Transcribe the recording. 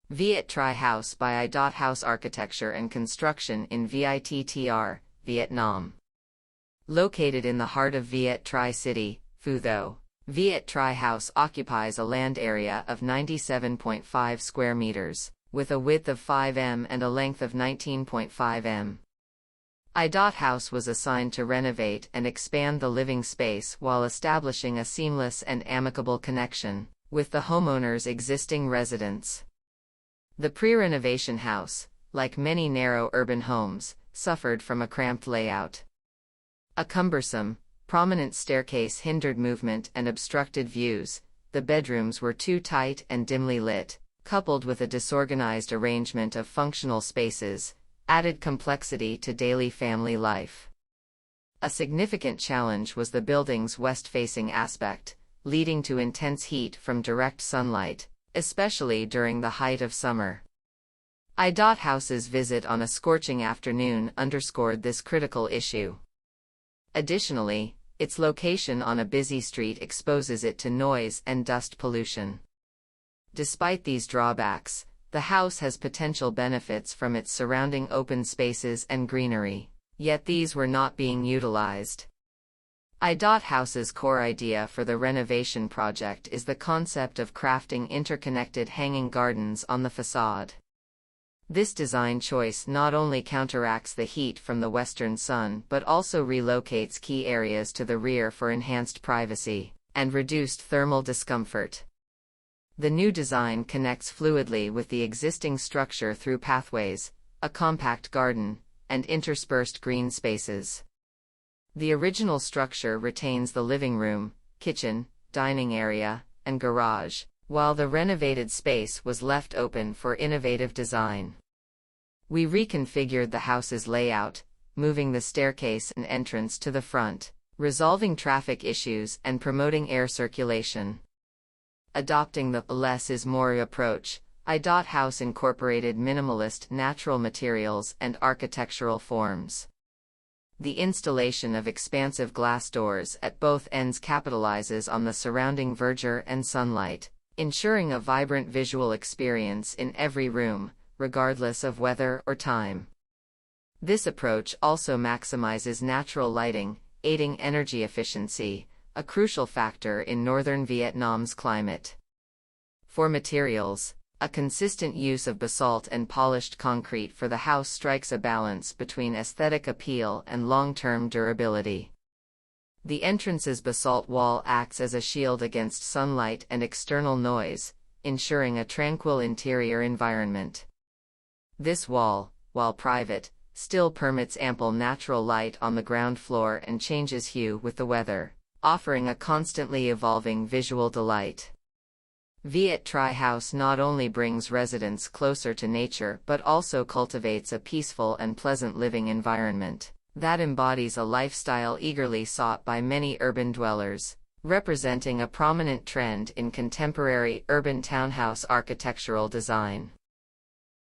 Viet Tri House by i.House Architecture and Construction in Viet Tri, Vietnam. Located in the heart of Viet Tri City, Phu Tho, Viet Tri House occupies a land area of 97.5 square meters, with a width of 5 m and a length of 19.5 m. i.House was assigned to renovate and expand the living space while establishing a seamless and amicable connection with the homeowner's existing residence. The pre-renovation house, like many narrow urban homes, suffered from a cramped layout. A cumbersome, prominent staircase hindered movement and obstructed views. The bedrooms were too tight and dimly lit, coupled with a disorganized arrangement of functional spaces, added complexity to daily family life. A significant challenge was the building's west-facing aspect, leading to intense heat from direct sunlight, especially during the height of summer. i.House's visit on a scorching afternoon underscored this critical issue. Additionally, its location on a busy street exposes it to noise and dust pollution. Despite these drawbacks, the house has potential benefits from its surrounding open spaces and greenery, yet these were not being utilized. i.House's core idea for the renovation project is the concept of crafting interconnected hanging gardens on the facade. This design choice not only counteracts the heat from the western sun but also relocates key areas to the rear for enhanced privacy and reduced thermal discomfort. The new design connects fluidly with the existing structure through pathways, a compact garden, and interspersed green spaces. The original structure retains the living room, kitchen, dining area, and garage, while the renovated space was left open for innovative design. We reconfigured the house's layout, moving the staircase and entrance to the front, resolving traffic issues and promoting air circulation. Adopting the less is more approach, i.House incorporated minimalist natural materials and architectural forms. The installation of expansive glass doors at both ends capitalizes on the surrounding verdure and sunlight, ensuring a vibrant visual experience in every room, regardless of weather or time. This approach also maximizes natural lighting, aiding energy efficiency, a crucial factor in northern Vietnam's climate. For materials, a consistent use of basalt and polished concrete for the house strikes a balance between aesthetic appeal and long-term durability. The entrance's basalt wall acts as a shield against sunlight and external noise, ensuring a tranquil interior environment. This wall, while private, still permits ample natural light on the ground floor and changes hue with the weather, offering a constantly evolving visual delight. Viet Tri House not only brings residents closer to nature but also cultivates a peaceful and pleasant living environment that embodies a lifestyle eagerly sought by many urban dwellers, representing a prominent trend in contemporary urban townhouse architectural design.